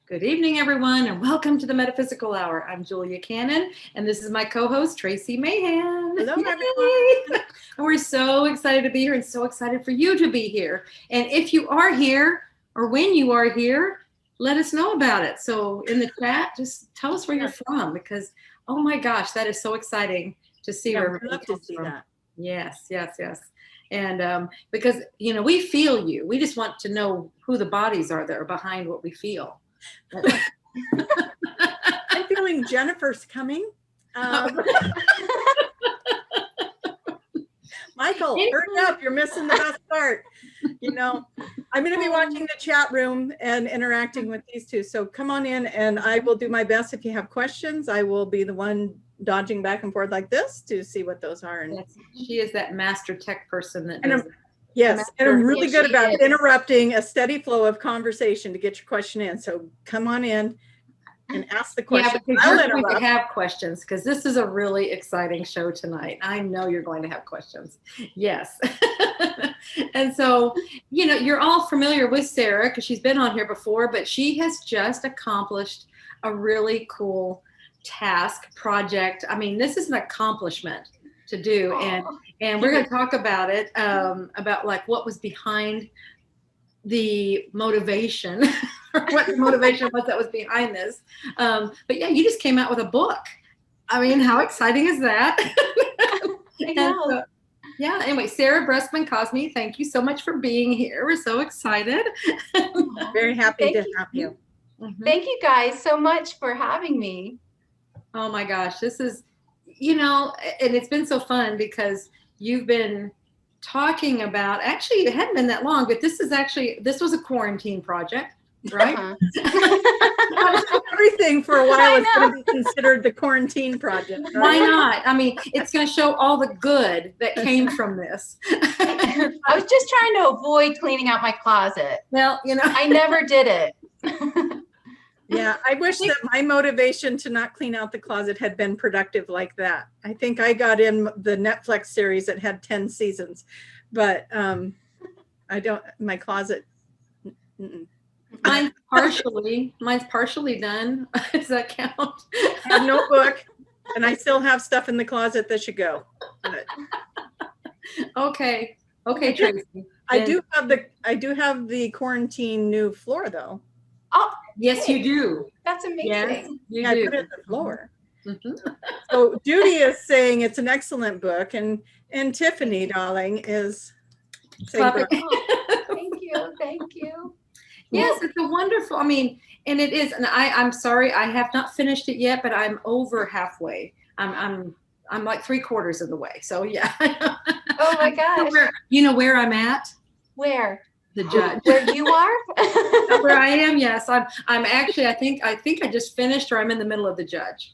Good evening, everyone, and welcome to the Metaphysical Hour. I'm Julia Cannon, and this is my co-host, Tracie Mahan. Hello, everyone. And we're so excited to be here and so excited for you to be here. And if you are here, or when you are here, let us know about it. So in the chat, just tell us where you're from, because, oh my gosh, that is so exciting to see where everybody comes from. That. Yes. And because, you know, we feel you. We just want to know who the bodies are that are behind what we feel. I'm feeling Jennifer's coming. Michael, hurry up. You're missing the best part. You know, I'm going to be watching the chat room and interacting with these two. So come on in and I will do my best. If you have questions, I will be the one dodging back and forth like this to see what those are. And yes, she is that master tech person that yes, and I'm really good about interrupting a steady flow of conversation to get your question in. So come on in and ask the question. Yeah, because you're going to have questions, because this is a really exciting show tonight. I know you're going to have questions. Yes. And so, you know, you're all familiar with Sarah because she's been on here before, but she has just accomplished a really cool task project. I mean, this is an accomplishment to do. And we're going to talk about it, about like what was behind the motivation, or what the motivation was that was behind this. But yeah, you just came out with a book. I mean, how exciting is that? I know. So, yeah, anyway, Sarah Bressman-Cosme, thank you so much for being here. We're so excited. Very happy to have you. Thank you guys so much for having me. Oh my gosh, this is, you know, and it's been so fun because you've been talking about, actually it hadn't been that long, but this was a quarantine project, right? Everything for a while is going to be considered the quarantine project. Right? Why not? I mean, it's going to show all the good that came from this. I was just trying to avoid cleaning out my closet. Well, you know, I never did it. Yeah, I wish that my motivation to not clean out the closet had been productive like that. I think I got in the Netflix series that had 10 seasons, but I don't, my closet. Mine's partially done. Does that count? I have no book and I still have stuff in the closet that should go. But. Okay, Tracie. I do have the quarantine new floor though. Oh, yes, hey, you do. That's amazing. Yes, you do. I put it on the floor. Mm-hmm. So Judy is saying it's an excellent book, and Tiffany, darling, is saying Thank you. Yes, it's a wonderful. I mean, and it is. And I'm sorry, I have not finished it yet, but I'm over halfway. I'm like 3/4 of the way. So yeah. Oh my gosh. You know where I'm at? Where? The judge. Where you are? Where I am, yes. I'm actually, I think I just finished, or I'm in the middle of the judge.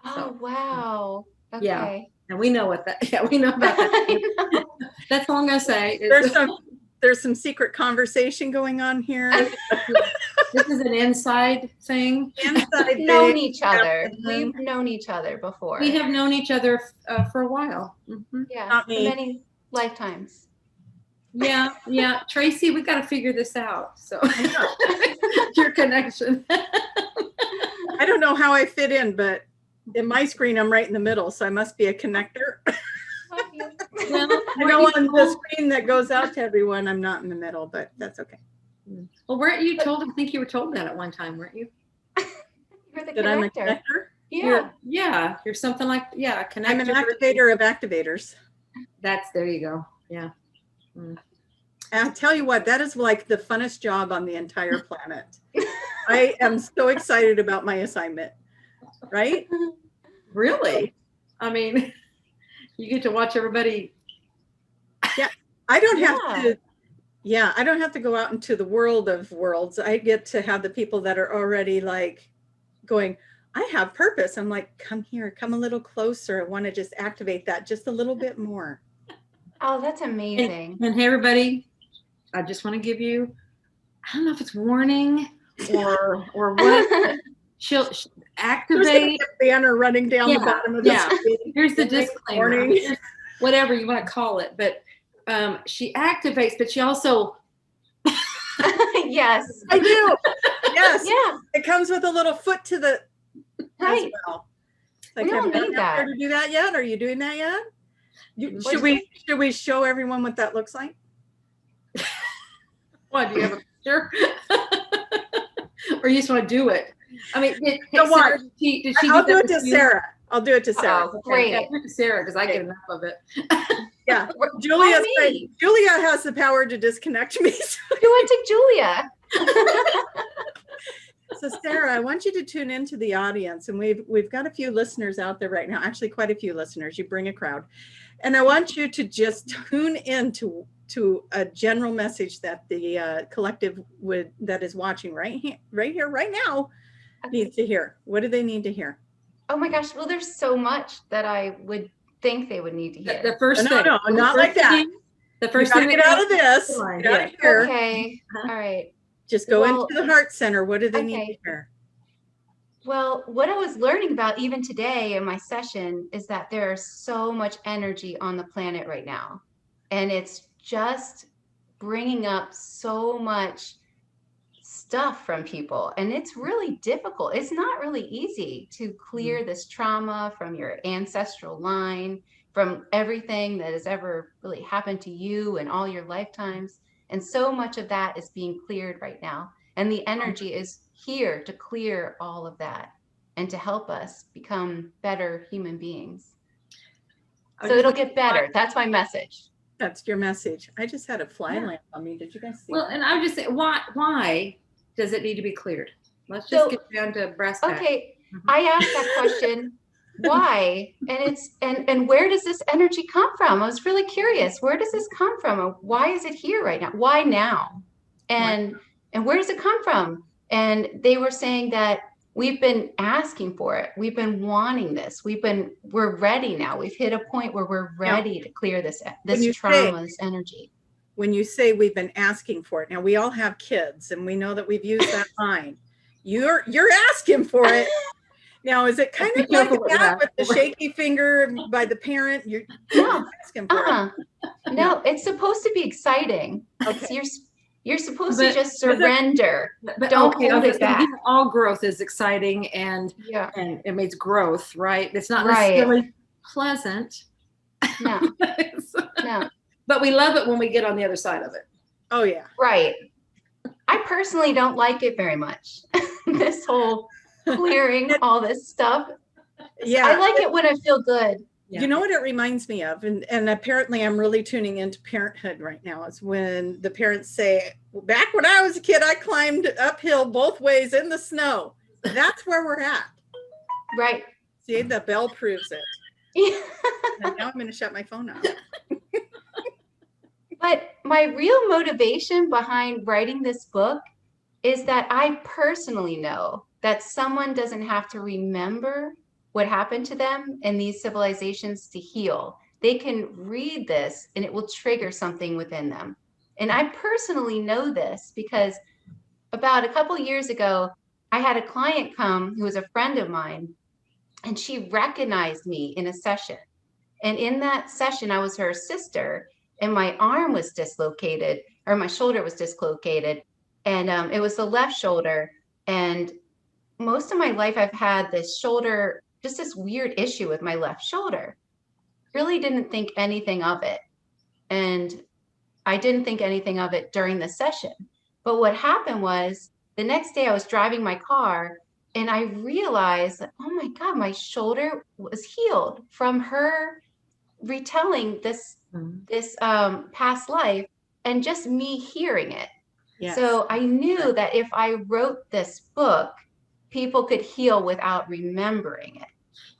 Oh wow. Okay. Yeah. And we know what that, yeah, we know about that. That's all I'm gonna say. There's some secret conversation going on here. This is an inside thing. We've known each other. We've known each other before. We have known each other for a while. Mm-hmm. Yeah, for many lifetimes. Yeah. Tracie, we got to figure this out. So your connection. I don't know how I fit in, but in my screen, I'm right in the middle. So I must be a connector. Well, I know on the screen that goes out to everyone, I'm not in the middle, but that's okay. Well, weren't you told? I think you were told that at one time, weren't you? You're the that connector. I'm a connector? Yeah. You're something like, a connector. I'm an activator of activators. There you go. Yeah. I'll tell you what, that is like the funnest job on the entire planet. I am so excited about my assignment, right? Really? I mean, you get to watch everybody. Yeah, I don't have to go out into the world of worlds. I get to have the people that are already like going, I have purpose. I'm like, come here, come a little closer. I want to just activate that just a little bit more. Oh, that's amazing. And hey, everybody, I just want to give you, I don't know if it's warning or what. She'll activate. There's a banner running down the bottom of the screen. Here's the disclaimer. Whatever you want to call it. But she activates, but she also Yes. I do. Yes. Yeah. It comes with a little foot to the Right. as well. We all need that. To do that yet? Are you doing that yet? Should we show everyone what that looks like? What, do you have a picture? Or you just want to do it? I mean, did she I'll do it to Sarah. I'll do it to Sarah. Oh, great. Yeah, do it to Sarah, because I get enough of it. Yeah. Julia has the power to disconnect me. Do it to Julia. So Sarah, I want you to tune into the audience, and we've got a few listeners out there right now. Actually, quite a few listeners. You bring a crowd, and I want you to just tune into a general message that the collective that is watching right here, right now, needs to hear. What do they need to hear? Oh my gosh! Well, there's so much that I would think they would need to hear. The first thing. No, not like that. The first thing. Get out of this. Get out of here. Okay. All right. Just go into the heart center. What do they need to hear? Well, what I was learning about even today in my session is that there's so much energy on the planet right now. And it's just bringing up so much stuff from people. And it's really difficult. It's not really easy to clear this trauma from your ancestral line, from everything that has ever really happened to you in all your lifetimes. And so much of that is being cleared right now. And the energy is here to clear all of that and to help us become better human beings. So it'll get better. That's my message. That's your message. I just had a fly lamp on me. Did you guys see Well, that? and I would just say, why does it need to be cleared? Let's just get down to brass tacks. Okay, I asked that question. Why? And where does this energy come from? I was really curious. Where does this come from? Why is it here right now? Why now? And where does it come from? And they were saying that we've been asking for it. We've been wanting this. We're ready now. We've hit a point where we're ready to clear this trauma, this energy. When you say we've been asking for it, now we all have kids and we know that we've used that line. You're asking for it. Now, is it kind of like that with the shaky finger by the parent? You're asking for it. No, it's supposed to be exciting. Okay. You're supposed to just surrender. But Don't hold it back. All growth is exciting and it means growth, right? It's not necessarily pleasant. No. No. But we love it when we get on the other side of it. Oh yeah. Right. I personally don't like it very much. This whole clearing all this stuff. Yeah. I like it when I feel good. Yeah. You know what it reminds me of? And apparently I'm really tuning into parenthood right now. It's when the parents say, back when I was a kid, I climbed uphill both ways in the snow. That's where we're at. Right. See, the bell proves it. Yeah. And now I'm going to shut my phone off. But my real motivation behind writing this book is that I personally know that someone doesn't have to remember what happened to them in these civilizations to heal. They can read this and it will trigger something within them. And I personally know this because about a couple of years ago, I had a client come who was a friend of mine, and she recognized me in a session. And in that session, I was her sister, and my arm was dislocated, or my shoulder was dislocated. And it was the left shoulder. And most of my life, I've had this shoulder, just this weird issue with my left shoulder. Really didn't think anything of it. And I didn't think anything of it during the session. But what happened was the next day I was driving my car and I realized that, oh my God, my shoulder was healed from her retelling this past life and just me hearing it. Yes. So I knew that if I wrote this book, people could heal without remembering it.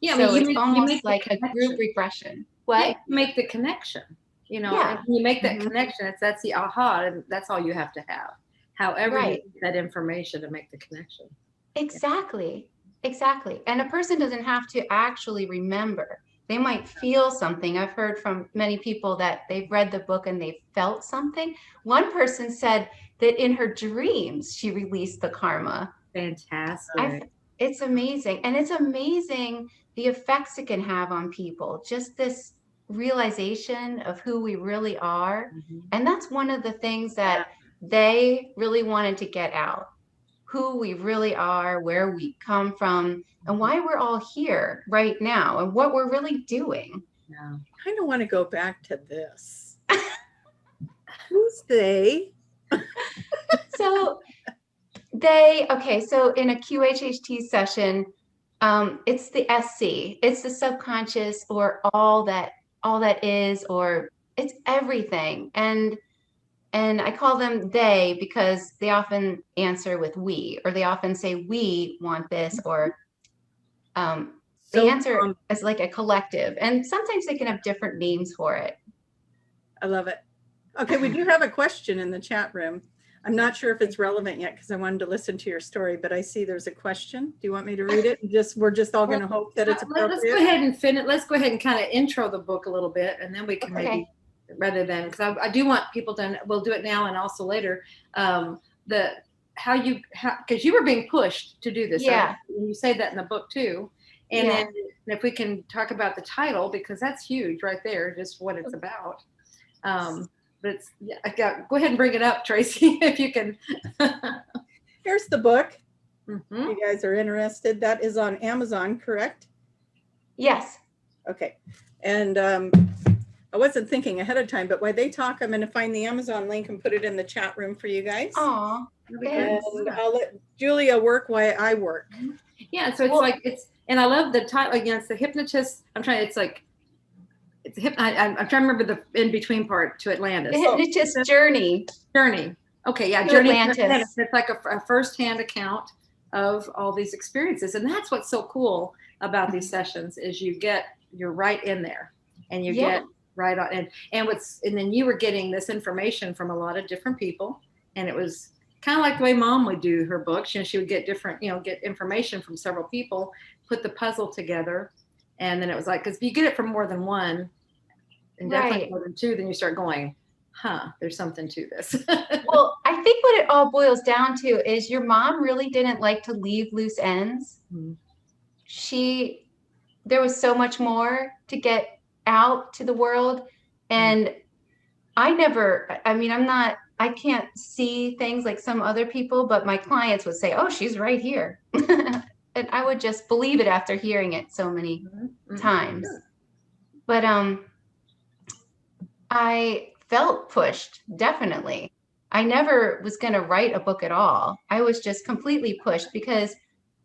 Yeah, so it's almost like a group regression. What? Yeah, you make the connection. You know, when you make that connection, that's the aha, and that's all you have to have. However, you get that information to make the connection. Exactly. Exactly. And a person doesn't have to actually remember. They might feel something. I've heard from many people that they've read the book and they felt something. One person said that in her dreams, she released the karma. Fantastic. It's amazing. And it's amazing the effects it can have on people. Just this realization of who we really are. Mm-hmm. And that's one of the things that they really wanted to get out. who we really are, where we come from, and why we're all here right now, and what we're really doing. Yeah. I kind of want to go back to this. Who's they? So so in a QHHT session, it's the SC, it's the subconscious, or all that is, or it's everything. And I call them they because they often answer with we, or they often say we want this, or they answer as like a collective, and sometimes they can have different names for it. I love it. Okay, we do have a question in the chat room. I'm not sure if it's relevant yet because I wanted to listen to your story, but I see there's a question. Do you want me to read it? We're just all going to hope that it's appropriate. Let's go ahead and finish. Let's go ahead and kind of intro the book a little bit, and then we can maybe, rather than, because I do want people to, we'll do it now and also later, because you were being pushed to do this. Yeah. You say that in the book too. And then if we can talk about the title, because that's huge right there, just what it's about. But it's, go ahead and bring it up, Tracie, if you can. Here's the book. Mm-hmm. If you guys are interested. That is on Amazon, correct? Yes. Okay. And I wasn't thinking ahead of time, but while they talk, I'm going to find the Amazon link and put it in the chat room for you guys. Aw, and I'll let Julia work while I work. Yeah, so it's and I love the title again. It's the hypnotist. I'm trying to remember the in between part to Atlantis. The hypnotist journey. Okay, yeah, to journey Atlantis. To Atlantis. It's like a first-hand account of all these experiences, and that's what's so cool about these sessions is you're right in there, and you get right on. And then you were getting this information from a lot of different people, and it was kind of like the way Mom would do her books. She would get different, get information from several people, put the puzzle together. And then it was like, because if you get it from more than one, and definitely more than two, then you start going, there's something to this. Well, I think what it all boils down to is your mom really didn't like to leave loose ends. Mm-hmm. There was so much more to get out to the world. And I can't see things like some other people, but my clients would say, oh, she's right here. And I would just believe it after hearing it so many times. But I felt pushed, definitely. I never was going to write a book at all. I was just completely pushed because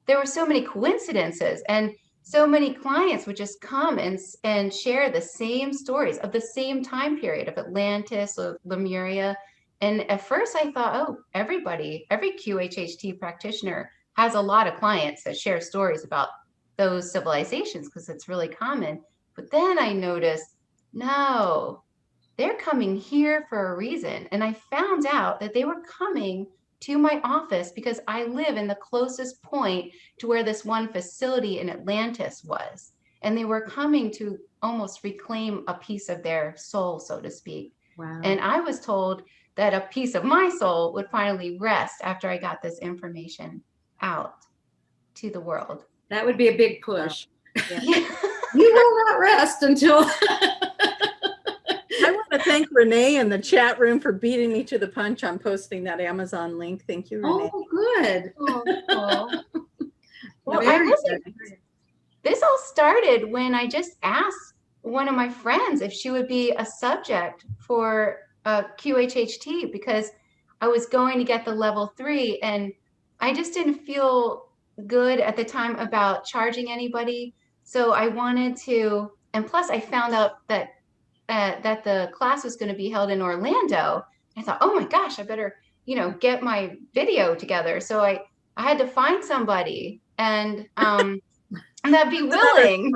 there were so many coincidences, and so many clients would just come and share the same stories of the same time period of Atlantis or Lemuria. And at first I thought, oh, every QHHT practitioner has a lot of clients that share stories about those civilizations because it's really common. But then I noticed, no, they're coming here for a reason. And I found out that they were coming to my office because I live in the closest point to where this one facility in Atlantis was. And they were coming to almost reclaim a piece of their soul, so to speak. Wow. And I was told that a piece of my soul would finally rest after I got this information out to the world. That would be a big push. Yeah. You will not rest until... I want to thank Renee in the chat room for beating me to the punch on posting that Amazon link. Thank you, Renee. Oh, good. Oh. Well, this all started when I just asked one of my friends if she would be a subject for QHHT because I was going to get the level 3 and I just didn't feel good at the time about charging anybody. So I wanted to, and plus I found out that the class was going to be held in Orlando. I thought, oh my gosh, I better, get my video together. So I had to find somebody and that'd be willing.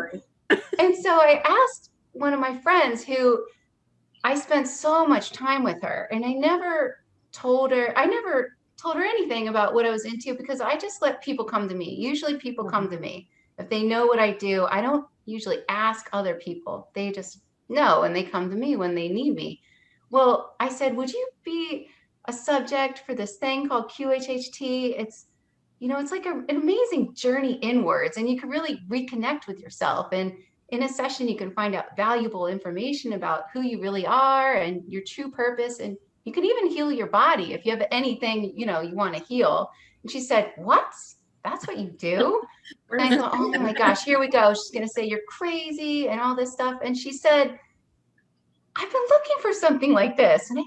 And so I asked one of my friends who I spent so much time with her, and I never told her anything about what I was into because I just let people come to me. Usually people come to me. If they know what I do, I don't usually ask other people. They just know, and they come to me when they need me. Well, I said, would you be a subject for this thing called QHHT? It's, it's like an amazing journey inwards, and you can really reconnect with yourself. And in a session, you can find out valuable information about who you really are and your true purpose. And You can even heal your body if you have anything, you want to heal. And she said, what? That's what you do? And I thought, oh my gosh, here we go. She's going to say you're crazy and all this stuff. And she said, I've been looking for something like this. And I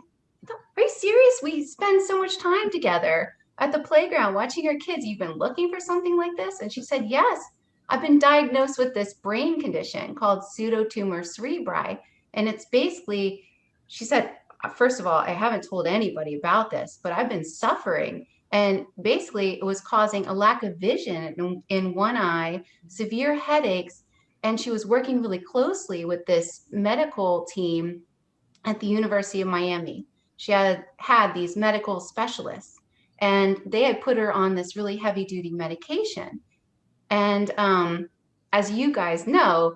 thought, are you serious? We spend so much time together at the playground watching our kids. You've been looking for something like this? And she said, yes, I've been diagnosed with this brain condition called pseudotumor cerebri. And it's basically, she said, first of all, I haven't told anybody about this, but I've been suffering. And basically, it was causing a lack of vision in one eye, severe headaches. And she was working really closely with this medical team at the University of Miami. She had these medical specialists, and they had put her on this really heavy duty medication. And as you guys know,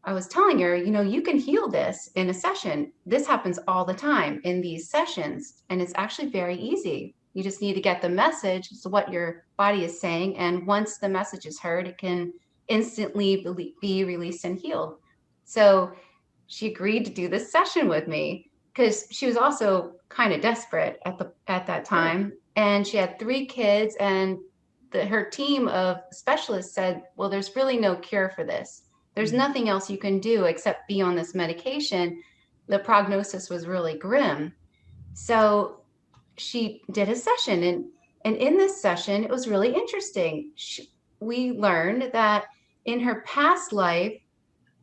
I was telling her, you can heal this in a session. This happens all the time in these sessions, and it's actually very easy. You just need to get the message, so what your body is saying. And once the message is heard, it can instantly be released and healed. So she agreed to do this session with me because she was also kind of desperate at that time. And she had 3 kids, and her team of specialists said, well, there's really no cure for this. There's nothing else you can do except be on this medication. The prognosis was really grim. So she did a session, and in this session, it was really interesting. We learned that in her past life,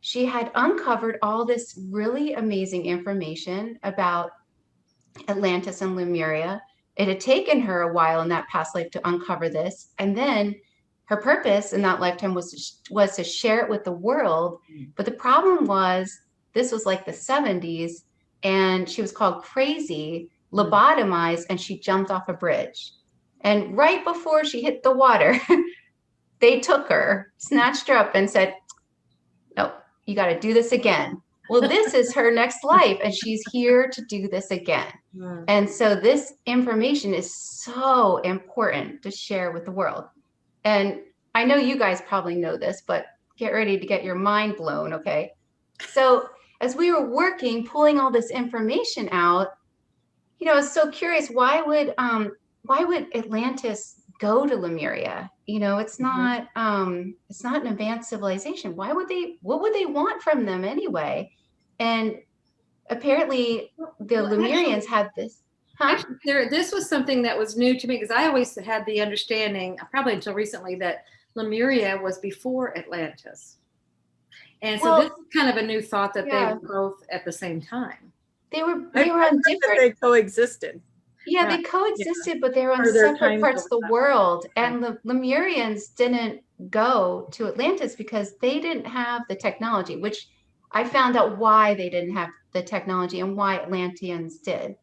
she had uncovered all this really amazing information about Atlantis and Lemuria. It had taken her a while in that past life to uncover this. And then her purpose in that lifetime was to share it with the world. But the problem was, this was like the 70s, and she was called crazy, lobotomized, and she jumped off a bridge. And right before she hit the water, they took her, snatched her up, and said, no, you got to do this again. Well, this is her next life, and she's here to do this again. And so this information is so important to share with the world. And I know you guys probably know this, but get ready to get your mind blown, okay? So as we were working, pulling all this information out, I was so curious, why would Atlantis go to Lemuria? It's not an advanced civilization. What would they want from them anyway? And apparently the Lemurians had this. Actually, this was something that was new to me, because I always had the understanding, probably until recently, that Lemuria was before Atlantis. And so this is kind of a new thought that they were both at the same time. They were on different. They coexisted. Yeah, they coexisted, but they were on separate parts of the world. And the Lemurians didn't go to Atlantis because they didn't have the technology, which I found out why they didn't have the technology and why Atlanteans did.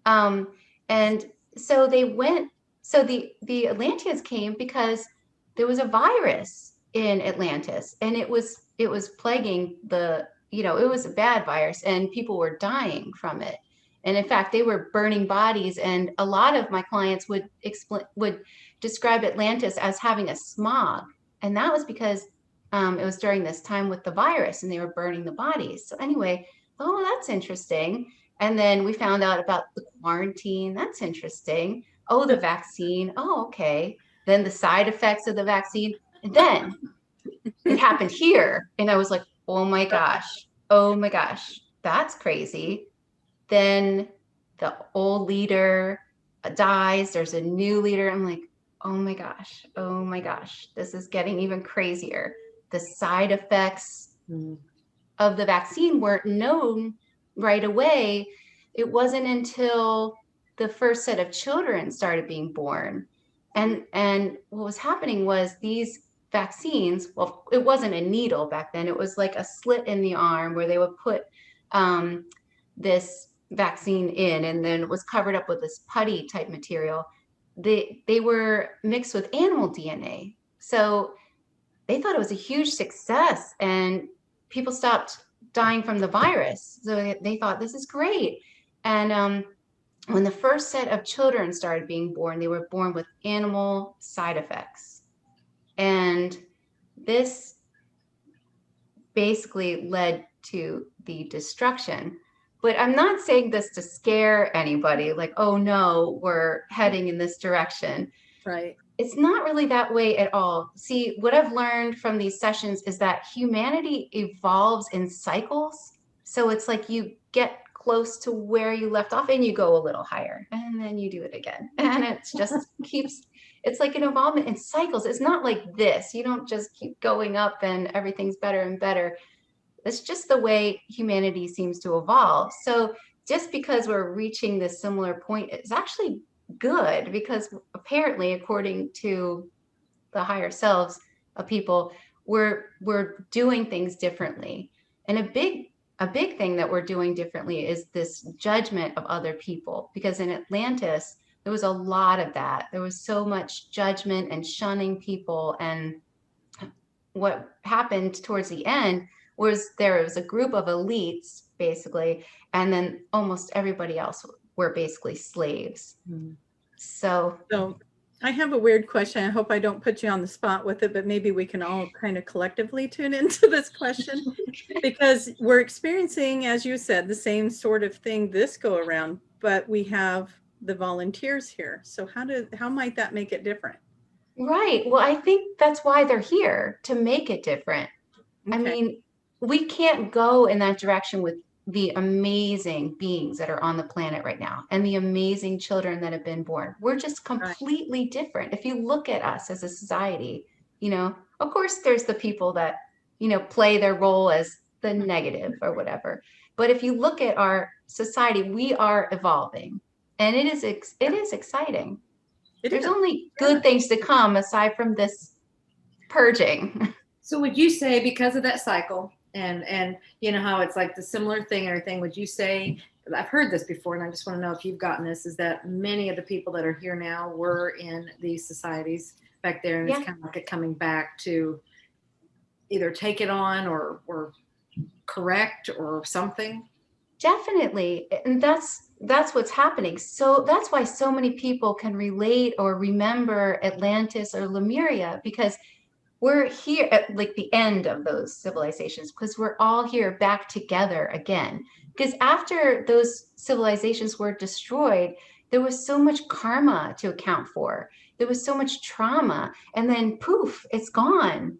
And so they went, so the Atlanteans came because there was a virus in Atlantis, and it was plaguing it was a bad virus, and people were dying from it. And in fact, they were burning bodies. And a lot of my clients would describe Atlantis as having a smog. And that was because it was during this time with the virus, and they were burning the bodies. So anyway, oh, that's interesting. And then we found out about the quarantine. That's interesting. Oh, the vaccine. Oh, okay. Then the side effects of the vaccine. And then it happened here. And I was like, oh my gosh, that's crazy. Then the old leader dies. There's a new leader. I'm like, oh my gosh, this is getting even crazier. The side effects of the vaccine weren't known right away. It wasn't until the first set of children started being born. And what was happening was these vaccines, well, it wasn't a needle back then. It was like a slit in the arm where they would put this vaccine in, and then it was covered up with this putty type material. They were mixed with animal DNA. So they thought it was a huge success, and people stopped dying from the virus. So they thought, this is great. And when the first set of children started being born, they were born with animal side effects. And this basically led to the destruction But I'm not saying this to scare anybody, like, oh no, we're heading in this direction. Right. It's not really that way at all. See, what I've learned from these sessions is that humanity evolves in cycles. So it's like you get close to where you left off and you go a little higher and then you do it again. And it's just keeps, it's like an evolvement in cycles. It's not like this. You don't just keep going up and everything's better and better. It's just the way humanity seems to evolve. So just because we're reaching this similar point, it's actually good, because apparently, according to the higher selves of people, we're doing things differently. And a big thing that we're doing differently is this judgment of other people, because in Atlantis there was a lot of that. There was so much judgment and shunning people, and what happened towards the end was there was a group of elites basically, and then almost everybody else were basically slaves. Mhm. So I have a weird question. I hope I don't put you on the spot with it, but maybe we can all kind of collectively tune into this question, because we're experiencing, as you said, the same sort of thing this go around, but we have the volunteers here. So how might that make it different? Right. Well, I think that's why they're here, to make it different. Okay. I mean, we can't go in that direction with the amazing beings that are on the planet right now and the amazing children that have been born. We're just completely different. If you look at us as a society, you know, of course, there's the people that, you know, play their role as the negative or whatever. But if you look at our society, we are evolving, and it is exciting. There's only good things to come aside from this purging. So would you say, because of that cycle, and you know how it's like the similar thing and everything, would you say, I've heard this before and I just want to know if you've gotten this, is that many of the people that are here now were in these societies back there, and it's kind of like a coming back to either take it on or correct or something? Definitely. And that's what's happening. So that's why so many people can relate or remember Atlantis or Lemuria, because we're here at like the end of those civilizations, because we're all here back together again. Because after those civilizations were destroyed, there was so much karma to account for. There was so much trauma, and then poof, it's gone.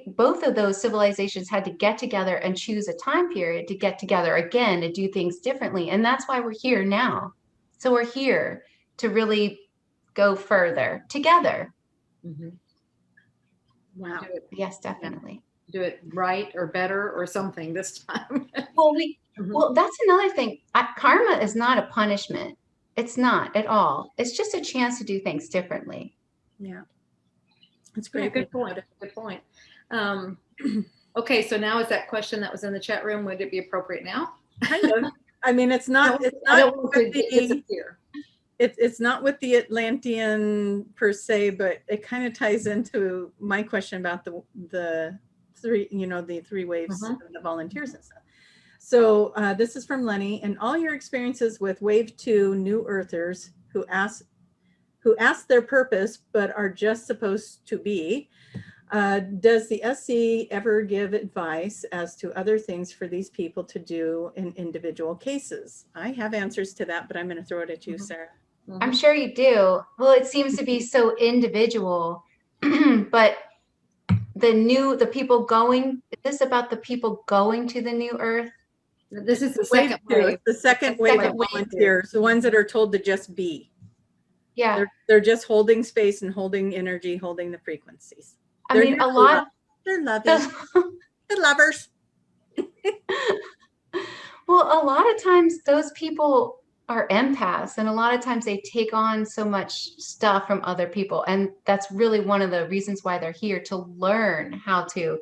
Both of those civilizations had to get together and choose a time period to get together again to do things differently. And that's why we're here now. So we're here to really go further together. Mm-hmm. Wow. Yes, definitely. Do it right or better or something this time. Well, that's another thing. Karma is not a punishment. It's not at all. It's just a chance to do things differently. Yeah. That's great. Yeah, good point. Good point. Okay, so now is that question that was in the chat room, would it be appropriate now? Kind of. I mean, it's not with the Atlantean per se, but it kind of ties into my question about the three, you know, the three waves of the volunteers and stuff. So this is from Lenny. And all your experiences with wave 2 new earthers who ask their purpose but are just supposed to be, does the SC ever give advice as to other things for these people to do in individual cases? I have answers to that, but I'm going to throw it at you, Sarah. I'm sure you do. Well, it seems to be so individual, but the people going, is this about the people going to the new earth? This is the second wave. The second wave of volunteers, the ones that are told to just be. Yeah. They're just holding space and holding energy, holding the frequencies. I mean, they're loving. They're lovers. Well, a lot of times those people are empaths, and a lot of times they take on so much stuff from other people. And that's really one of the reasons why they're here, to learn how to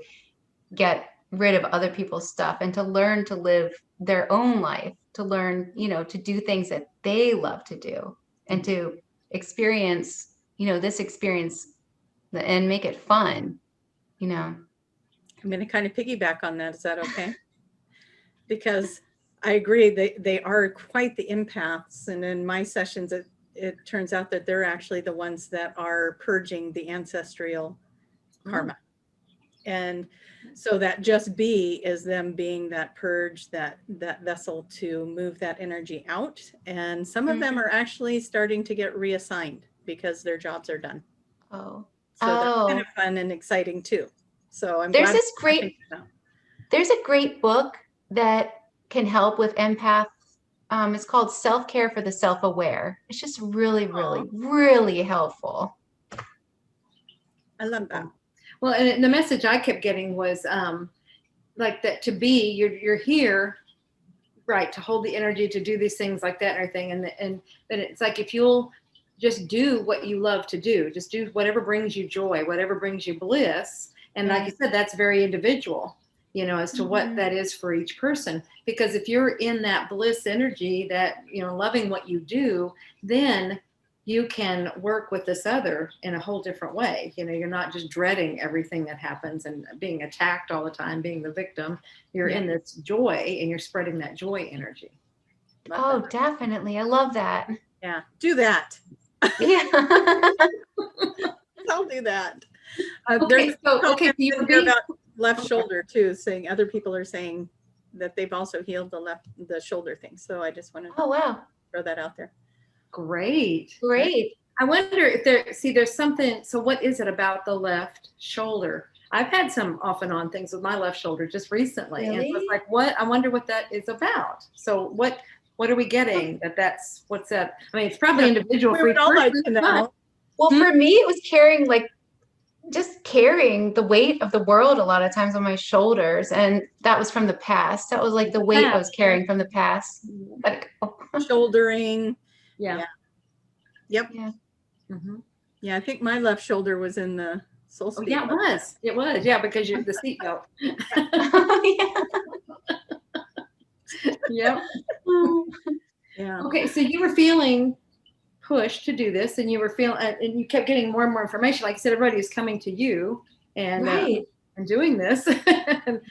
get rid of other people's stuff and to learn to live their own life, to learn, you know, to do things that they love to do and to experience, you know, this experience and make it fun, you know. I'm going to kind of piggyback on that. Is that okay? Because I agree, they are quite the empaths. And in my sessions, it turns out that they're actually the ones that are purging the ancestral karma. And so that just be is them being that purge, that vessel to move that energy out. And some of them are actually starting to get reassigned because their jobs are done. Oh. So that's kind of fun and exciting too. So I'm There's glad this great, there's a great book that can help with empaths. It's called Self-Care for the Self-Aware. It's just really, really, really helpful. I love that. Well, and the message I kept getting was like that to be, you're here, right, to hold the energy, to do these things like that and everything. And then it's like, if you'll just do what you love to do, just do whatever brings you joy, whatever brings you bliss. And like you said, that's very individual, you know, as to what that is for each person. Because if you're in that bliss energy, that, you know, loving what you do, then you can work with this other in a whole different way. You know, you're not just dreading everything that happens and being attacked all the time, being the victim. You're in this joy and you're spreading that joy energy. Oh, definitely. I love that. Yeah, do that. Yeah. I'll do that. Okay, so you're being about left shoulder too, saying other people are saying that they've also healed the shoulder thing. So I just want to throw that out there. Great. I wonder if there's something. So what is it about the left shoulder? I've had some off and on things with my left shoulder just recently. Really? And it's like, what? I wonder what that is about. So what are we getting? What's that? I mean, it's probably individual for each person. Well, for me, it was carrying the weight of the world a lot of times on my shoulders. And that was from the past. That was like the weight I was carrying from the past. Like, shouldering. Yeah. Yep. Yeah. Yeah, I think my left shoulder was in the soul speed. Yeah, it was. Yeah, because you're the seatbelt. Yep. Yeah. Okay, so you were feeling pushed to do this, and you were feeling, and you kept getting more and more information. Like I said, everybody was coming to you and doing this. And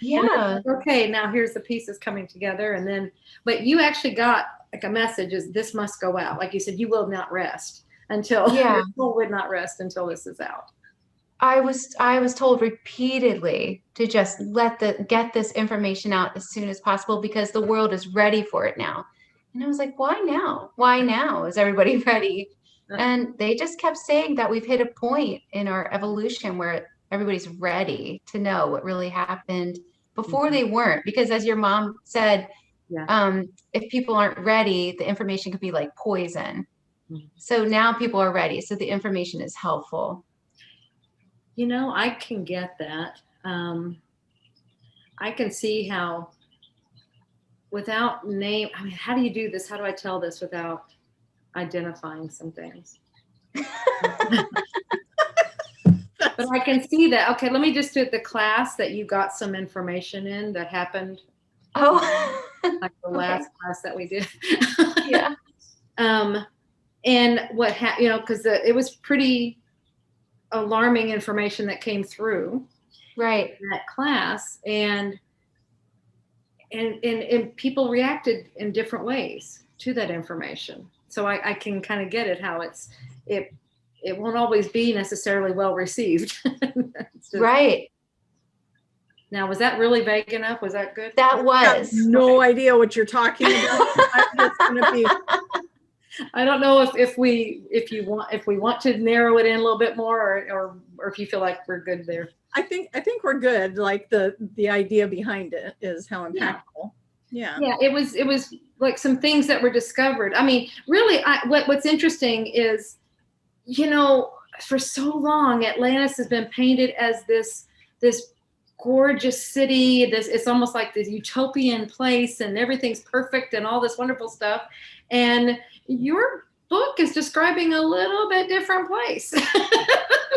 okay, now here's the pieces coming together, and then, but you actually got like a message: is this must go out? Like you said, you will not rest until your soul would not rest until this is out. I was told repeatedly to just get this information out as soon as possible because the world is ready for it now. And I was like, why now? Why now? Is everybody ready? And they just kept saying that we've hit a point in our evolution where everybody's ready to know what really happened. Before they weren't, because as your mom said, if people aren't ready, the information could be like poison. So now people are ready. So the information is helpful. You know, I can get that. I can see how without name, I mean, how do you do this? How do I tell this without identifying some things? But I can see that. Okay, let me just do the class that you got some information in that happened. Oh, like the last class that we did. Yeah. And what you know, because it was pretty alarming information that came through. Right. In that class, and people reacted in different ways to that information. So I can kind of get it how it won't always be necessarily well received. Right. Now, was that really vague enough? Was that good? That was. I have no idea what you're talking about. It's gonna be. I don't know if we want to narrow it in a little bit more, or if you feel like we're good there. I think we're good. Like the idea behind it is how impactful. Yeah. Yeah. It was like some things that were discovered. I mean, really, what's interesting is, you know, for so long, Atlantis has been painted as this gorgeous city. It's almost like this utopian place, and everything's perfect and all this wonderful stuff. And your book is describing a little bit different place.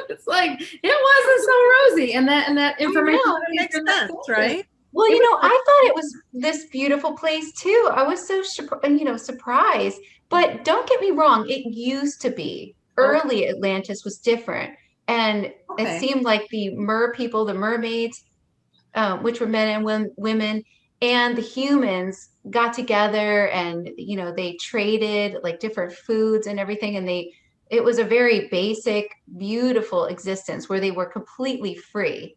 It's like it wasn't so rosy, and that information makes sense, right? Well, you know, I thought it was this beautiful place too. I was so surprised. But don't get me wrong, it used to be. Early Atlantis was different, and it seemed like the people, the mermaids, which were men and women, and the humans got together, and you know, they traded like different foods and everything, and it was a very basic, beautiful existence where they were completely free.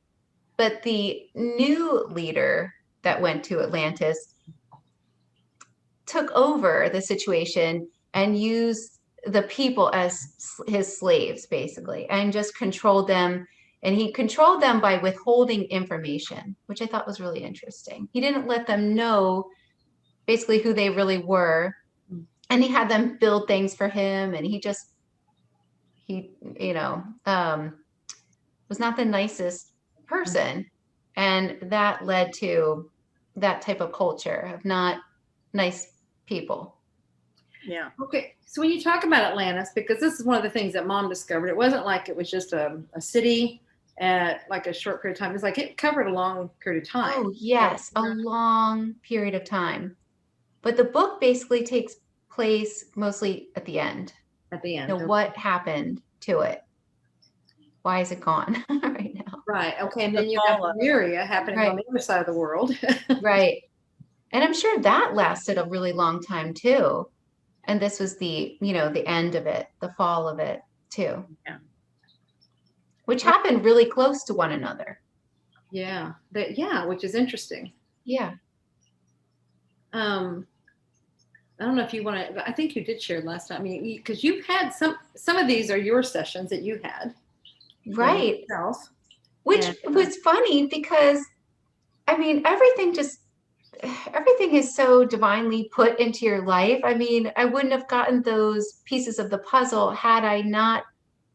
But the new leader that went to Atlantis took over the situation and used the people as his slaves, basically, and just controlled them. And he controlled them by withholding information, which I thought was really interesting. He didn't let them know basically who they really were. And he had them build things for him. And he was not the nicest person. And that led to that type of culture of not nice people. Yeah. Okay. So when you talk about Atlantis, because this is one of the things that Mom discovered, it wasn't like it was just a city at like a short period of time. It's like it covered a long period of time. Oh, yes, a long period of time. But the book basically takes place mostly at the end. At the end. You know, what happened to it? Why is it gone right now? Right. Okay. And then you have Lemuria happening on the other side of the world. Right. And I'm sure that lasted a really long time too. And this was the end of it, the fall of it too. Yeah. Which happened really close to one another. Yeah. Which is interesting. Yeah. I don't know if you want to, I think you did share last time. I mean, because you've had some of these are your sessions that you had. Right. Yourself. Which was funny because, I mean, everything is so divinely put into your life. I mean, I wouldn't have gotten those pieces of the puzzle had I not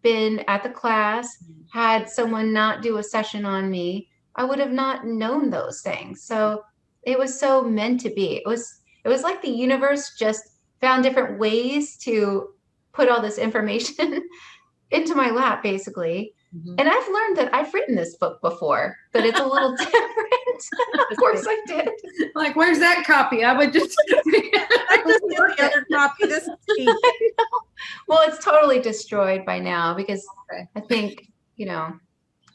been at the class, had someone not do a session on me. I would have not known those things. So it was so meant to be. It was like the universe just found different ways to put all this information into my lap, basically. Mm-hmm. And I've learned that I've written this book before, but it's a little different. Of course I did. Like, where's that copy? I would just I just need the other copy. This is cheap. Well, it's totally destroyed by now because I think, I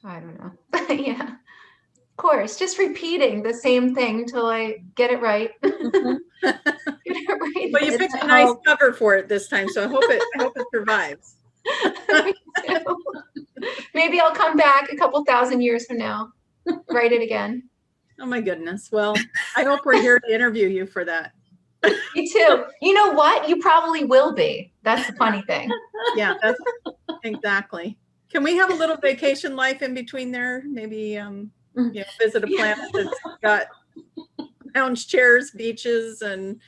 don't know. Yeah. Of course, just repeating the same thing until I get it right. Mm-hmm. Get it right. Well, you picked a nice cover for it this time, so I hope it survives. Maybe I'll come back a couple thousand years from now, write it again. Oh my goodness. Well, I hope we're here to interview you for that. Me too. You know what? You probably will be. That's the funny thing. Yeah, that's exactly. Can we have a little vacation life in between there? Maybe visit a planet that's got lounge chairs, beaches, and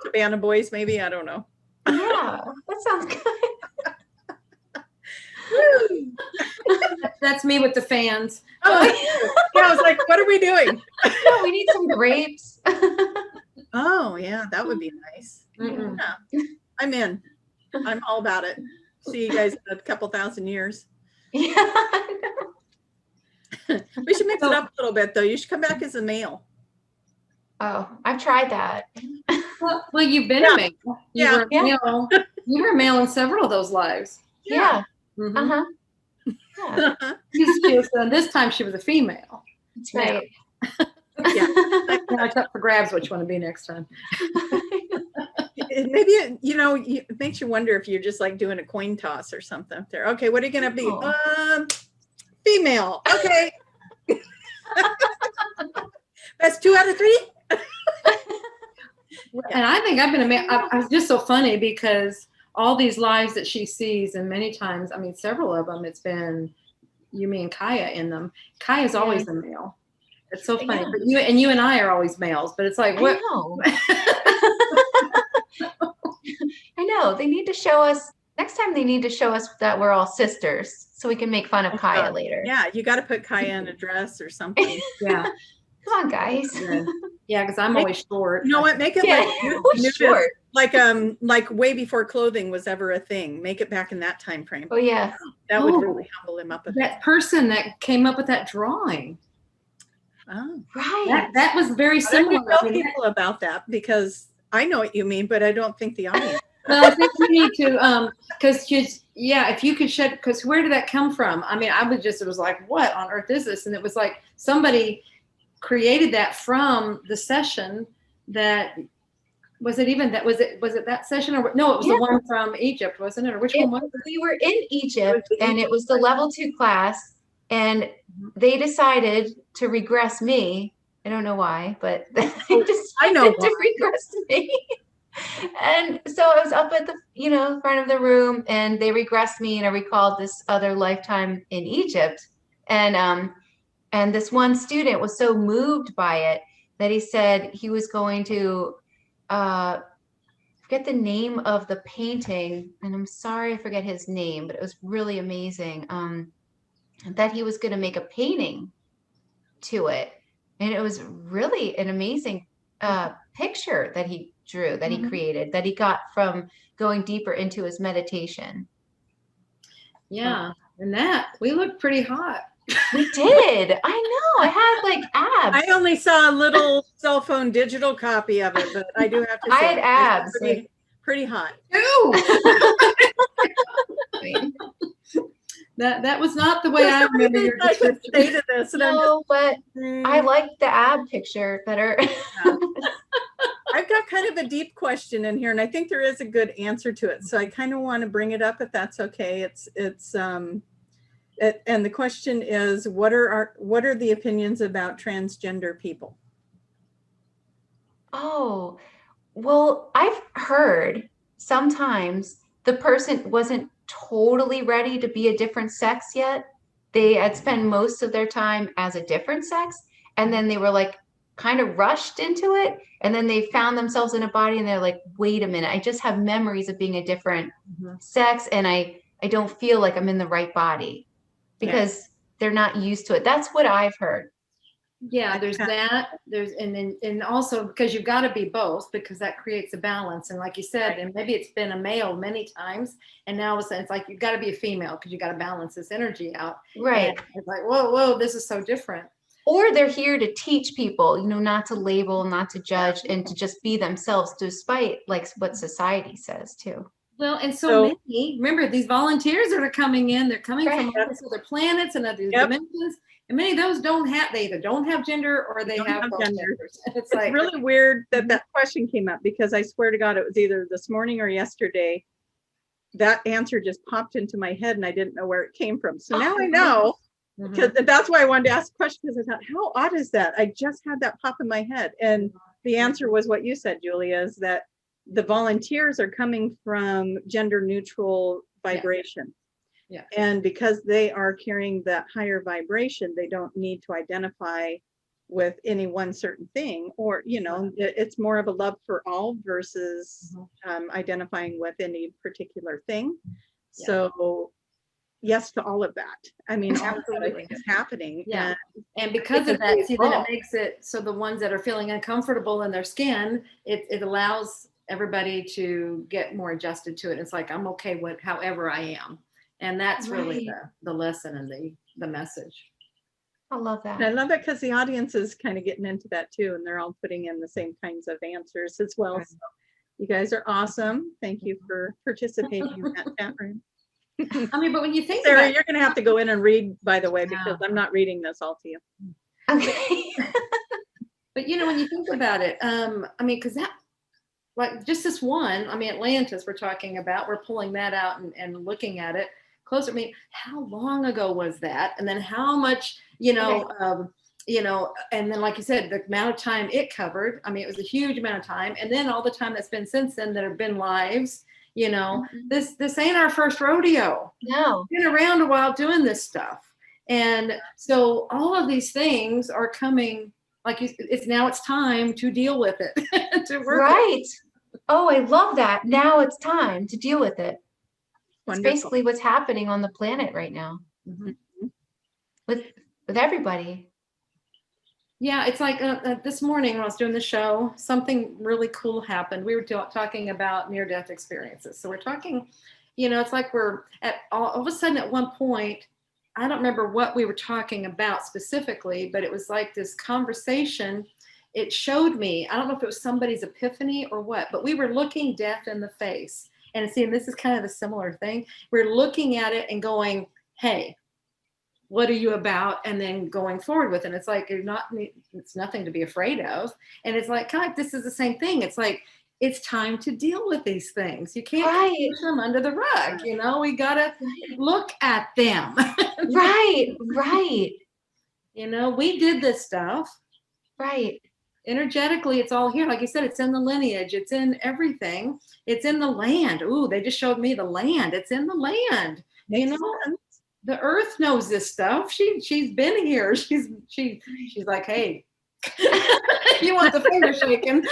cabana boys, maybe. I don't know. Yeah, that sounds good. That's me with the fans. Oh, yeah, I was like, what are we doing? No, we need some grapes. Oh, yeah, that would be nice. Mm-mm. Yeah, I'm in. I'm all about it. See you guys in a couple thousand years. Yeah. We should mix it up a little bit, though. You should come back as a male. Oh, I've tried that. Well, you've been a male. You were a male in several of those lives. Yeah. Mm-hmm. Uh-huh. Yeah. This time she was a female. That's right. Yeah. It's up for grabs what you want to be next time. Maybe it makes you wonder if you're just like doing a coin toss or something there. Okay, what are you gonna be? Female. Okay. That's 2 out of 3. And I think I've been a male. I was just so funny because all these lives that she sees, and many times, I mean, several of them, it's been Yumi and Kaya in them. Kaya's always a male. It's so funny. But you and I are always males, but it's like, what? I know. They need to show us, next time they need to show us that we're all sisters so we can make fun of Kaya later. Yeah, you got to put Kaya in a dress or something. Yeah. Come on, guys. Yeah, because I'm always short. You know what? Make it like short. Like way before clothing was ever a thing. Make it back in that time frame. Oh yeah. That would really humble him up a bit. That person that came up with that drawing. Oh, right. That was very similar. I tell people about that because I know what you mean, but I don't think the audience. Well, I think we need to, because if you could shed, because where did that come from? I mean, it was like, what on earth is this? And it was like somebody created that from the session that, was it that session or no, it was the one from Egypt, wasn't it? Or which one was it? We were in Egypt and it was the level 2 class And they decided to regress me. I don't know why, but they decided I know to regress me. And so I was up at the, front of the room, and they regressed me, and I recalled this other lifetime in Egypt. And this one student was so moved by it that he said he was going to forget the name of the painting, and I'm sorry I forget his name, but it was really amazing. That he was going to make a painting to it, and it was really an amazing picture that he drew, that he created, that he got from going deeper into his meditation. Yeah, and that we looked pretty hot. We did. I know. I had like abs. I only saw a little cell phone digital copy of it, but I do have to say I had abs. Pretty hot. Ooh. That was not the way I remember your description. Say to this, no, but I like the ab picture better. I've got kind of a deep question in here, and I think there is a good answer to it. So I kind of want to bring it up, if that's okay. And the question is, what are the opinions about transgender people? Oh, well, I've heard sometimes the person wasn't totally ready to be a different sex yet. They had spent most of their time as a different sex, and then they were like kind of rushed into it, and then they found themselves in a body, and they're like, wait a minute, I just have memories of being a different sex, and I don't feel like I'm in the right body, because they're not used to it. That's what I've heard. Yeah, there's that. And also because you've got to be both, because that creates a balance. And like you said, and maybe it's been a male many times, and now all of a sudden it's like you've got to be a female because you got to balance this energy out. Right. And it's like, whoa, this is so different. Or they're here to teach people, not to label, not to judge, and to just be themselves, despite like what society says too. Well, and so many, remember, these volunteers that are coming in, they're coming from other planets and other dimensions. And many of those they either don't have gender or they have both genders. It's like really weird that question came up, because I swear to God, it was either this morning or yesterday. That answer just popped into my head, and I didn't know where it came from. So now I know, because that's why I wanted to ask a question, because I thought, how odd is that? I just had that pop in my head. And the answer was what you said, Julia, is that the volunteers are coming from gender neutral vibration. Yeah. And because they are carrying that higher vibration, they don't need to identify with any one certain thing, or, it's more of a love for all versus identifying with any particular thing. Yeah. So yes to all of that. I mean, absolutely is happening. Yeah. And because of that, see, then it makes it so the ones that are feeling uncomfortable in their skin, it allows everybody to get more adjusted to it. It's like, I'm okay with however I am. And that's really the lesson and the message. I love that. And I love it because the audience is kind of getting into that too, and they're all putting in the same kinds of answers as well. So you guys are awesome. Thank you for participating in that chat room. I mean, but when you think Sarah, you're going to have to go in and read, by the way, because I'm not reading this all to you. Okay. But when you think about it, I mean, because that, like just this one, I mean, Atlantis we're talking about, we're pulling that out and looking at it closer. I mean, how long ago was that? And then how much, and then like you said, the amount of time it covered, I mean, it was a huge amount of time. And then all the time that's been since then that have been lives, this ain't our first rodeo. No. We've been around a while doing this stuff. And so all of these things are coming, like it's time to deal with it. To work right. Oh, I love that. Now it's time to deal with it. It's basically what's happening on the planet right now. With everybody. Yeah, it's like this morning when I was doing the show, something really cool happened. We were talking about near-death experiences. So we're talking, it's like we're at all of a sudden at one point, I don't remember what we were talking about specifically, but it was like this conversation. It showed me, I don't know if it was somebody's epiphany or what, but we were looking death in the face. And seeing this is kind of a similar thing. We're looking at it and going, hey, what are you about? And then going forward with it. And it's like, it's nothing to be afraid of. And it's like, kind of like, this is the same thing. It's like, it's time to deal with these things. You can't Right. push them under the rug. You know, we gotta look at them. Right. Right. You know, we did this stuff. Right. Energetically, it's all here. Like you said, it's in the lineage, it's in everything, it's in the land. Ooh, they just showed me the land. It's in the land. Makes You know, sense. the earth knows this stuff. She's been here. She's like, hey, you want the finger shaking.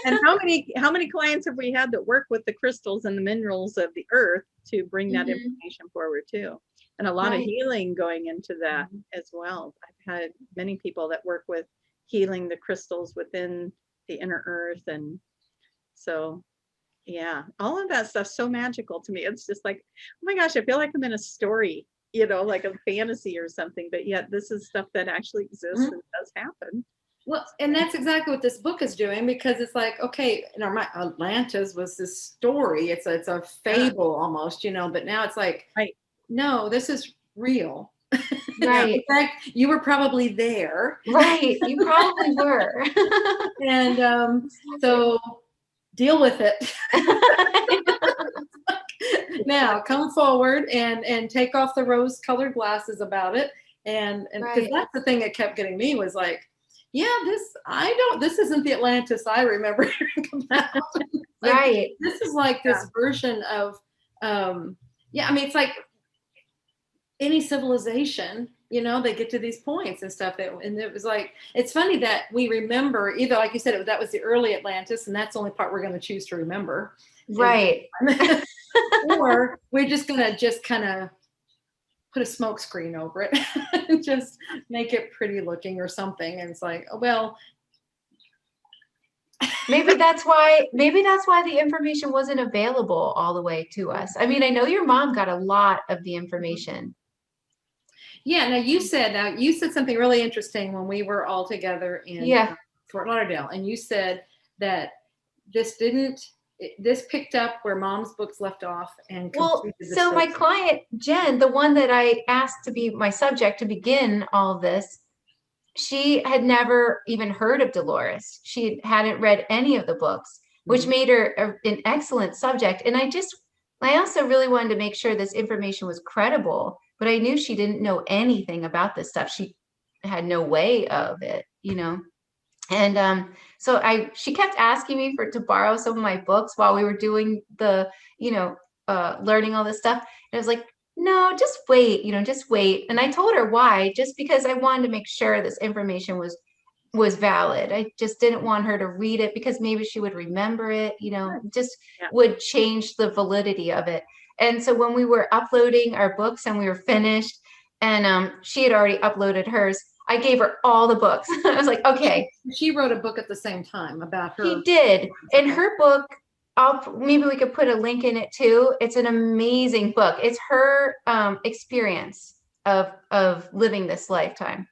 And how many clients have we had that work with the crystals and the minerals of the earth to bring that information forward too? And a lot of healing going into that as well. I've had many people that work with healing the crystals within the inner earth. And so, yeah, all of that stuff's so magical to me. It's just like, oh my gosh, I feel like I'm in a story, you know, like a fantasy or something, but yet this is stuff that actually exists and does happen. Well, and that's exactly what this book is doing, because it's like, okay, in our mind, Atlantis was this story. It's a fable almost, you know, but now it's like, no, this is real. Right. In fact, you were probably there. Right. You probably were. And so deal with it. Now come forward and take off the rose-colored glasses about it. And because that's the thing that kept getting me was like, yeah, this isn't the Atlantis I remember hearing about. Like, right. This is like this version of, I mean, it's like any civilization, you know, they get to these points and stuff. And it was like, it's funny that we remember, either like you said, that was the early Atlantis, and that's the only part we're going to choose to remember. Right. Or we're just going to kind of put a smoke screen over it and just make it pretty looking or something. And it's like, oh, well, maybe that's why the information wasn't available all the way to us. I mean, I know your mom got a lot of the information. Yeah. Now you said something really interesting when we were all together in Fort Lauderdale, and you said that this picked up where Mom's books left off. And so my client Jen, the one that I asked to be my subject to begin all of this, she had never even heard of Dolores. She hadn't read any of the books, which made her an excellent subject. And I also really wanted to make sure this information was credible, but I knew she didn't know anything about this stuff. She had no way of it, you know. And so she kept asking me to borrow some of my books while we were doing the, learning all this stuff. And I was like, no, just wait, just wait. And I told her why, just because I wanted to make sure this information was valid. I just didn't want her to read it because maybe she would remember it, would change the validity of it. And so when we were uploading our books and we were finished, and she had already uploaded hers, I gave her all the books. I was like, okay. She wrote a book at the same time about her. She did. And her book, maybe we could put a link in it too. It's an amazing book. It's her experience of living this lifetime.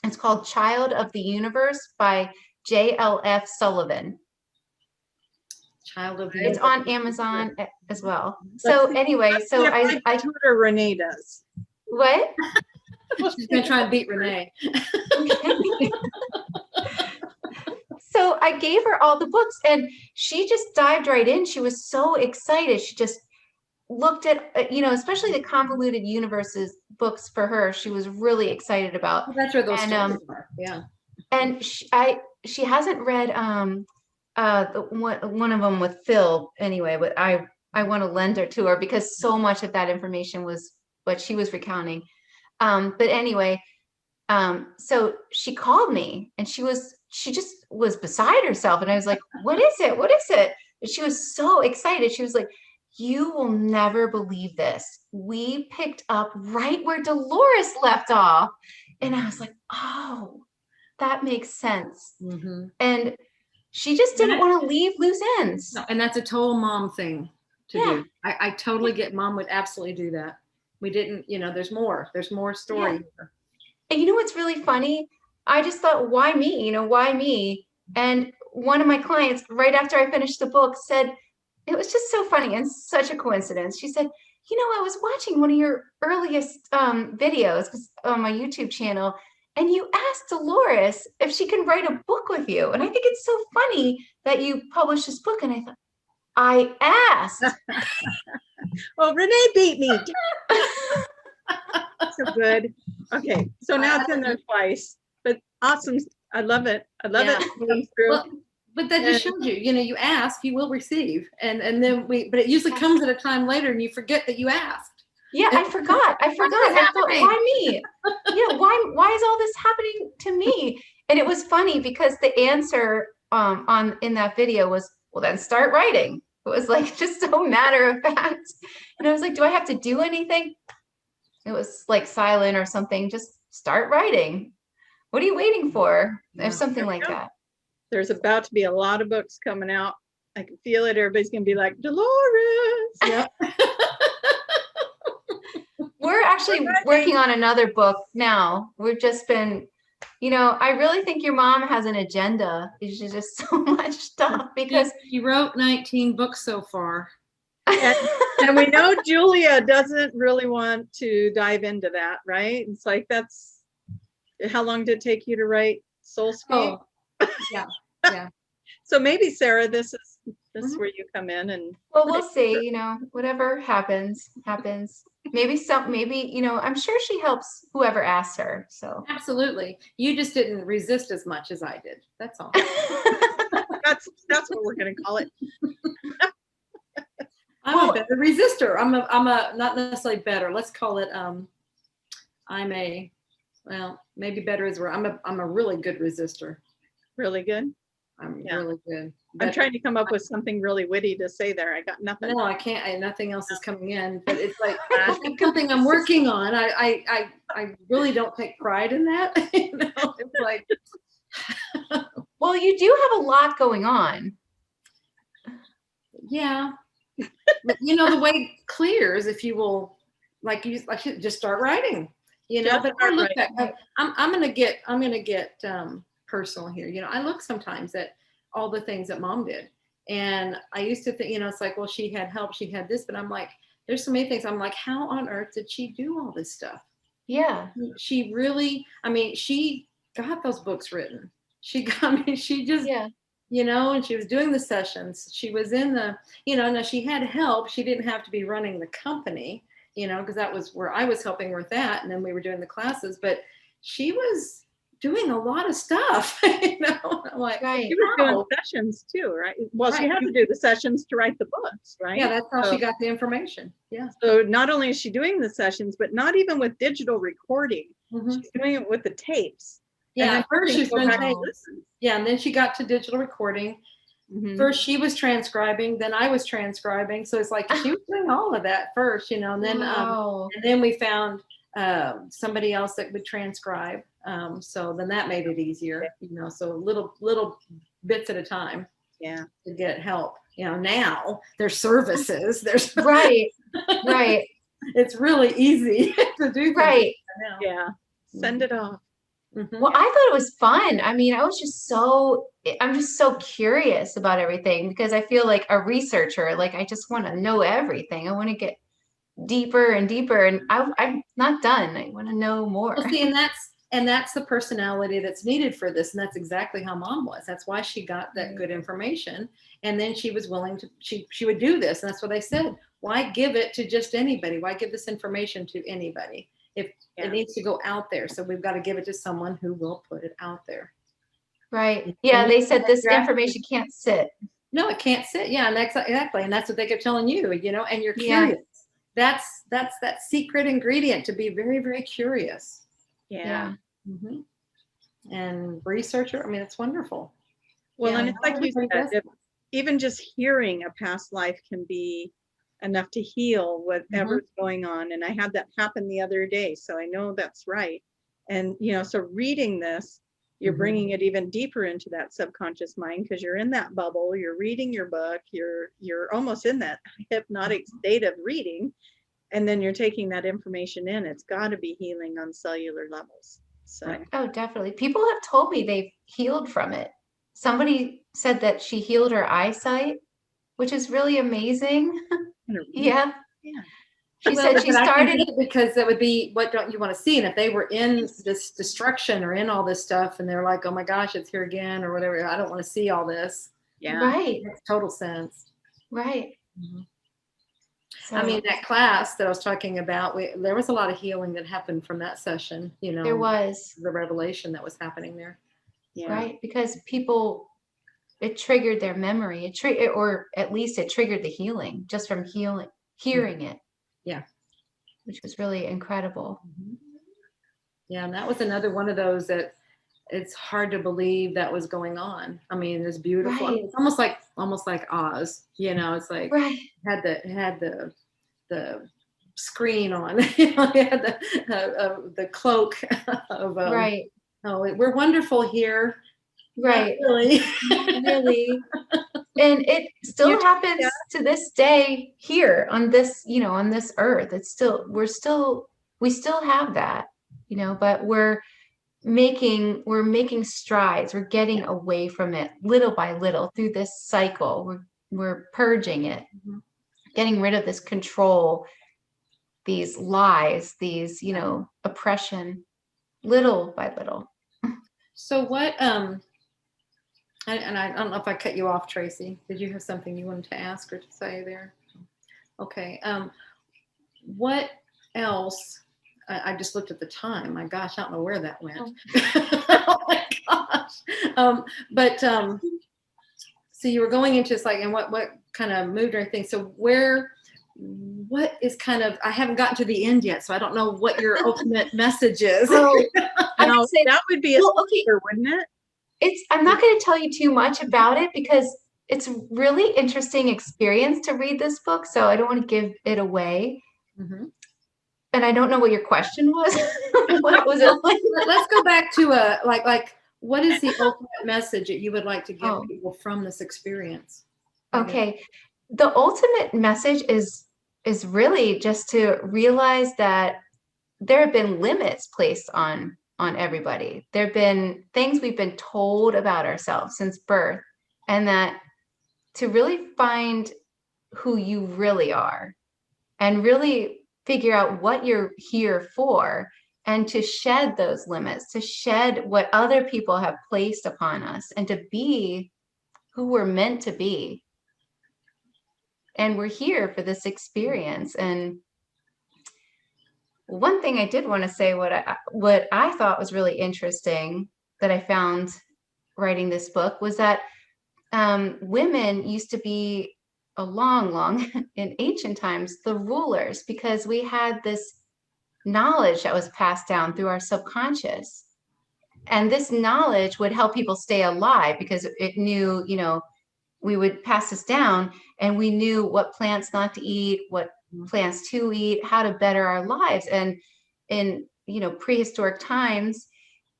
It's called Child of the Universe by J.L.F. Sullivan. Child of the Universe. It's on Amazon as well. So anyway, so I tutor Renee does. What? She's gonna try and beat Renee. So I gave her all the books and she just dived right in. She was so excited. She just looked at, especially the Convoluted Universes books for her. She was really excited about. Well, that's where those stories are. Yeah. And she hasn't read one of them with Phil anyway, but I want to lend her to her because so much of that information was what she was recounting. But anyway, so she called me and she just was beside herself. And I was like, what is it? What is it? And she was so excited. She was like, you will never believe this. We picked up right where Dolores left off. And I was like, oh, that makes sense. Mm-hmm. And she just didn't want to leave loose ends. No, and that's a total mom thing to do. I totally get Mom would absolutely do that. We didn't, there's more story. Yeah. And you know what's really funny? I just thought, why me? Why me? And one of my clients, right after I finished the book, said, it was just so funny and such a coincidence. She said, I was watching one of your earliest videos on my YouTube channel, and you asked Dolores if she can write a book with you. And I think it's so funny that you published this book. And I thought, I asked. Well, Renee beat me. So good. Okay, so now it's in there twice, but awesome. I love it. I love it. It comes through. Well, but that just shows you, you ask, you will receive. And then but it usually comes at a time later and you forget that you asked. Yeah, I forgot. I thought, why me? Yeah, why is all this happening to me? And it was funny because the answer in that video was, well, then start writing. It was like just so matter of fact. And I was like, do I have to do anything? It was like silent or something. Just start writing. What are you waiting for? There's something like that. There's about to be a lot of books coming out. I can feel it. Everybody's going to be like, Dolores. Yep. We're actually working on another book now. We've just been, I really think your mom has an agenda. It's just so much stuff because she wrote 19 books so far. And we know Julia doesn't really want to dive into that, right? It's like, how long did it take you to write Soulscape? Oh, yeah. So maybe, Sarah, this is where you come in, and well, we'll see. Whatever happens. Maybe I'm sure she helps whoever asks her. So absolutely, you just didn't resist as much as I did. That's all. that's what we're going to call it. I'm a better resistor. I'm a not necessarily better. Let's call it. Maybe better is where I'm a really good resistor. Really good. I'm really good. I'm trying to come up with something really witty to say there. I got nothing. No, I can't. Nothing else is coming in. But it's like it's something I'm working on. I really don't take pride in that. It's like. Well, you do have a lot going on. Yeah, but the way it clears if you will, I should just start writing. But I look at. I'm gonna get personal here. I look sometimes at all the things that Mom did, and I used to think, it's like, well, she had help, she had this, but I'm like, there's so many things. I'm like, how on earth did she do all this stuff? Yeah, she really. She got those books written. She just. Yeah. And she was doing the sessions. She was in the. Now she had help. She didn't have to be running the company. Because that was where I was helping her with that, and then we were doing the classes. But she was doing a lot of stuff. I'm like, right. She was doing sessions too, right? Well, right. She had to do the sessions to write the books, right? Yeah, that's how she got the information. Yeah. So not only is she doing the sessions, but not even with digital recording. She's doing it with the tapes. Yeah, at first she's doing tapes. Yeah, and then she got to digital recording. First she was transcribing, then I was transcribing. So it's like she was doing all of that first, and then and then we found somebody else that would transcribe. So then that made it easier, so little bits at a time. Yeah. To get help. Now there's services. There's right. It's really easy to do. Right. Now. Yeah. Send it off. Well, I thought it was fun. I'm just so curious about everything because I feel like a researcher, like I just want to know everything. I want to get deeper and deeper, and I'm not done. I want to know more. Well, see, and that's the personality that's needed for this, and that's exactly how Mom was. That's why she got that good information, and then she was willing to. She would do this, and that's what they said. Why give it to just anybody? Why give this information to anybody? If it needs to go out there, so we've got to give it to someone who will put it out there. Right. Yeah, they said this information can't sit. No, it can't sit. Yeah, and exactly, and that's what they kept telling you. And you're curious. That's that secret ingredient, to be very, very curious. Yeah. And researcher. It's wonderful. Well, and it's like you said, even just hearing a past life can be enough to heal whatever's going on. And I had that happen the other day, so I know that's right. And so reading this, you're bringing it even deeper into that subconscious mind, because you're in that bubble, you're reading your book, you're almost in that hypnotic state of reading, and then you're taking that information in. It's got to be healing on cellular levels. So Oh, definitely. People have told me they've healed from it. Somebody said that she healed her eyesight, which is really amazing. Yeah. She said she But I can started get it because it would be, what don't you want to see? And if they were in this destruction or in all this stuff and they're like, oh my gosh, it's here again or whatever, I don't want to see all this. Yeah. right, It makes total sense. right. Mhm. So I mean, that class that I was talking about, there was a lot of healing that happened from that session, you know, there was, the revelation that was happening there. Yeah. right, because people, it triggered their memory. Or at least it triggered the healing just from hearing it. Yeah. Which was really incredible. Yeah, and that was another one of those that it's hard to believe that was going on. I mean, it's beautiful. I mean, Right. it's almost like Oz, you know, it's like Right. had the screen on, you know, it had the cloak of Right. oh, we're wonderful here. Right. Not really. Really. And it still happens to this day here on this, you know, on this earth. It's still, we still have that, you know, but we're making strides. We're getting away from it little by little through this cycle. We're purging it, getting rid of this control, these lies, these, you know, oppression, little by little. So what, and I don't know if I cut you off, Tracie. Did you have something you wanted to ask or to say there? Okay. What else? I just looked at the time. My gosh, I don't know where that went. Oh my gosh. So you were going into this, like, and what kind of moved or anything. So what is kind of, I haven't gotten to the end yet, so I don't know what your ultimate message is. Oh, I No, would say that would be a spoiler, wouldn't it? I'm not going to tell you too much about it because it's really interesting experience to read this book. So I don't want to give it away. Mm-hmm. And I don't know what your question was. What was it like? Let's go back to like what is the ultimate message that you would like to give people from this experience? Okay. The ultimate message is really just to realize that there have been limits placed on everybody. There have been things we've been told about ourselves since birth, and that to really find who you really are and really figure out what you're here for, and to shed those limits, to shed what other people have placed upon us, and to be who we're meant to be. And we're here for this experience. And one thing I did want to say, what I thought was really interesting that I found writing this book was that women used to be a long in ancient times, the rulers, because we had this knowledge that was passed down through our subconscious. And this knowledge would help people stay alive because it knew, you know, we would pass this down and we knew what plants not to eat, what plants to eat, how to better our lives. And in, you know, prehistoric times,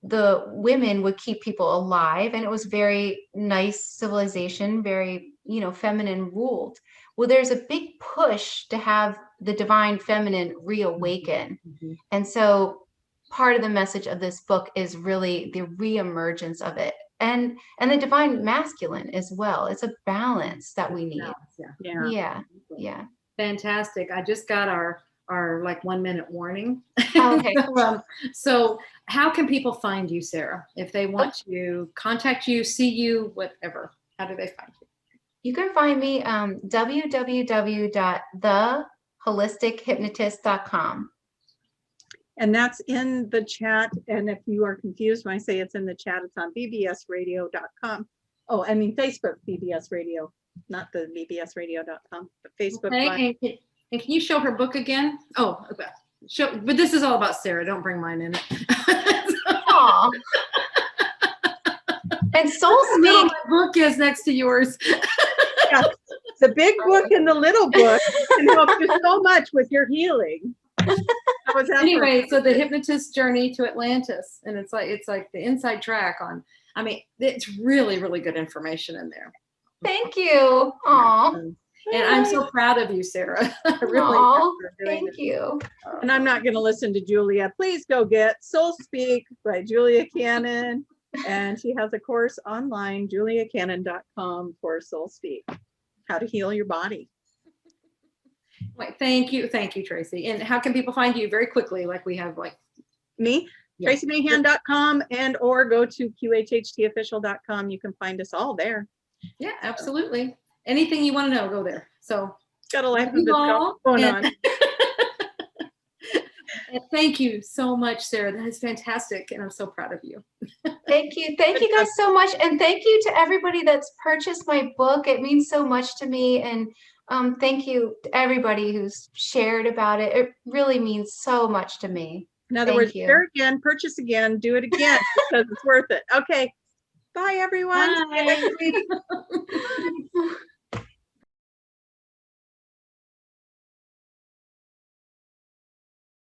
the women would keep people alive, and it was very nice civilization, very, you know, feminine ruled. Well, there's a big push to have the divine feminine reawaken. Mm-hmm. And so part of the message of this book is really the reemergence of it, and the divine masculine as well. It's a balance that we need. Yeah. Fantastic. I just got our like 1 minute warning. Okay. So how can people find you, Sarah, if they want to contact you, see you, whatever? How do they find you? You can find me www.theholistichuhypnotist.com. And that's in the chat. And if you are confused when I say it's in the chat, it's on bbsradio.com. Oh, I mean Facebook BBS Radio, not the bbsradio.com, but Facebook. Okay. And can you show her book again? Oh, but this is all about Sarah. Don't bring mine in it. Aww. And Soul Speak. My book is next to yours. Yeah, the big book and the little book can help you so much with your healing. Anyway, so the hypnotist journey to Atlantis, and it's like the inside track on. I mean, it's really, really good information in there. Thank you. Aww. And I'm so proud of you, Sarah. Really. Thank you. And I'm not going to listen to Julia. Please go get Soul Speak by Julia Cannon. And she has a course online, juliacannon.com, for Soul Speak, how to heal your body. Wait, thank you, Tracie. And how can people find you very quickly? Like we have like Me, yeah. TracieMahan.com and or go to QHHTofficial.com. You can find us all there. Yeah, absolutely. Anything you want to know, go there. So got a life of its own going on. And thank you so much, Sarah. That is fantastic. And I'm so proud of you. Thank you. Thank you guys so much. And thank you to everybody that's purchased my book. It means so much to me. And thank you to everybody who's shared about it. It really means so much to me. In other words, share again, purchase again, do it again because it's worth it. Okay. Bye, everyone. Bye.